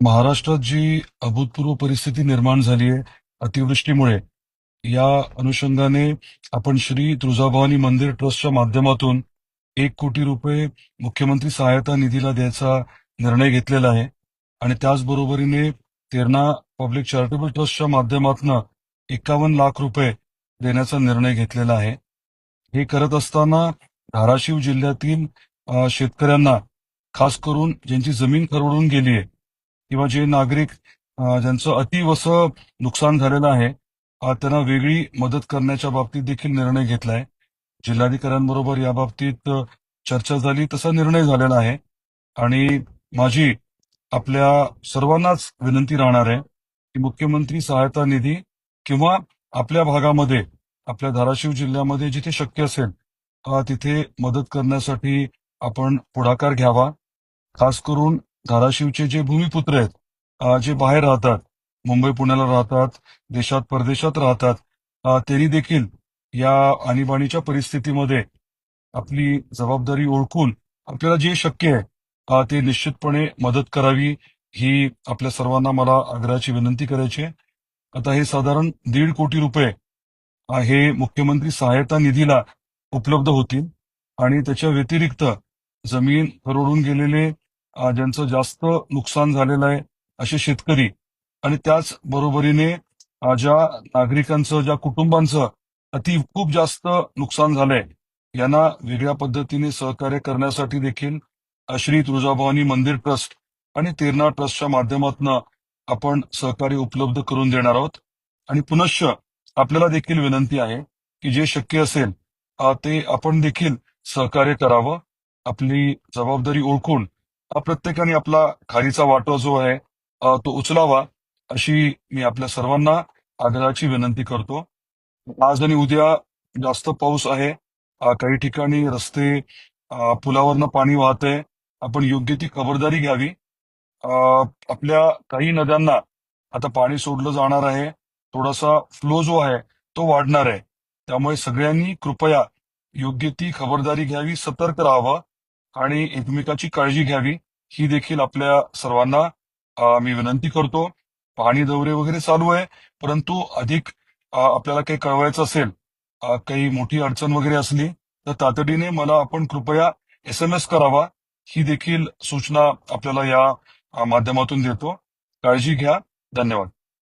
महाराष्ट्रात जी अभूतपूर्व परिस्थिती निर्माण झाली आहे अतिवृष्टीमुळे, या अनुषंगाने आपण श्री तुळजाभवानी मंदिर ट्रस्टच्या माध्यमातून 1 कोटी रुपये मुख्यमंत्री सहायता निधीला द्यायचा निर्णय घेतलेला आहे. आणि त्याचबरोबरीने तेरणा पब्लिक चॅरिटेबल ट्रस्टच्या माध्यमातून 51 लाख रुपये देण्याचा निर्णय घेतलेला आहे. हे करत असताना धाराशिव जिल्ह्यातील शेतकऱ्यांना, खास करून ज्यांची जमीन खरवडून गेली आहे किंवा जे नागरिक ज्यांचं अतिवसं नुकसान झालेलं आहे, त्यांना वेगळी मदत करण्याच्या बाबतीत देखील निर्णय घेतलाय. जिल्हाधिकाऱ्यांबरोबर याबाबतीत चर्चा झाली, तसा निर्णय झालेला आहे. आणि माझी आपल्या सर्वांनाच विनंती राहणार आहे की मुख्यमंत्री सहायता निधी किंवा आपल्या भागामध्ये, आपल्या धाराशिव जिल्ह्यामध्ये जिथे शक्य असेल तिथे मदत करण्यासाठी आपण पुढाकार घ्यावा. खास करून धाराशिवचे जे भूमिपुत्र आहेत, जे बाहेर राहतात, मुंबई पुण्याला राहतात, देशात परदेशात राहतात, तरी देखील या आणीबाणीच्या परिस्थितीमध्ये आपली जबाबदारी ओळखून आपल्याला जे शक्य आहे ते निश्चितपणे मदत करावी, ही आपल्या सर्वांना मला आग्रहाची विनंती करायची आहे. आता हे साधारण 1.5 कोटी रुपये हे मुख्यमंत्री सहायता निधीला उपलब्ध होतील. आणि त्याच्या व्यतिरिक्त जमीन खरवडून गेलेले, ज्यांचं जास्त नुकसान झालेलं आहे असे शेतकरी, आणि त्याच बरोबरीने ज्या नागरिकांचं, ज्या कुटुंबांचं खूप जास्त नुकसान झालंय, यांना वेगळ्या पद्धतीने सहकार्य करण्यासाठी देखील श्री तुळजाभवानी मंदिर ट्रस्ट आणि तेरणा ट्रस्टच्या माध्यमातून आपण सहकार्य उपलब्ध करून देणार आहोत. आणि पुनश्च आपल्याला देखील विनंती आहे की जे शक्य असेल ते आपण देखील सहकार्य करावं. आपली जबाबदारी ओळखून प्रत्येकाने आपला खारीचा वाटा जो आहे तो उचलावा, अशी मी आपल्या सर्वांना आग्रहाची विनंती करतो. आज आणि उद्या जास्त पाऊस आहे. काही ठिकाणी रस्ते, पुलावरनं पाणी वाहतंय. आपण योग्य ती खबरदारी घ्यावी. अ, आपल्या काही नद्यांना आता पाणी सोडलं जाणार आहे. थोडासा फ्लो जो आहे तो वाढणार आहे. त्यामुळे सगळ्यांनी कृपया योग्य ती खबरदारी घ्यावी, सतर्क राहावं आणि एकमेकाची काळजी घ्यावी, ही देखील आपल्या सर्वांना मी विनंती करतो. पाहणी दौरे वगैरे चालू आहे, परंतु अधिक आपल्याला काही कळवायचं असेल, काही मोठी अडचण वगैरे असली, तर तातडीने मला आपण कृपया SMS करावा, ही देखील सूचना आपल्याला या माध्यमातून देतो. काळजी घ्या. धन्यवाद.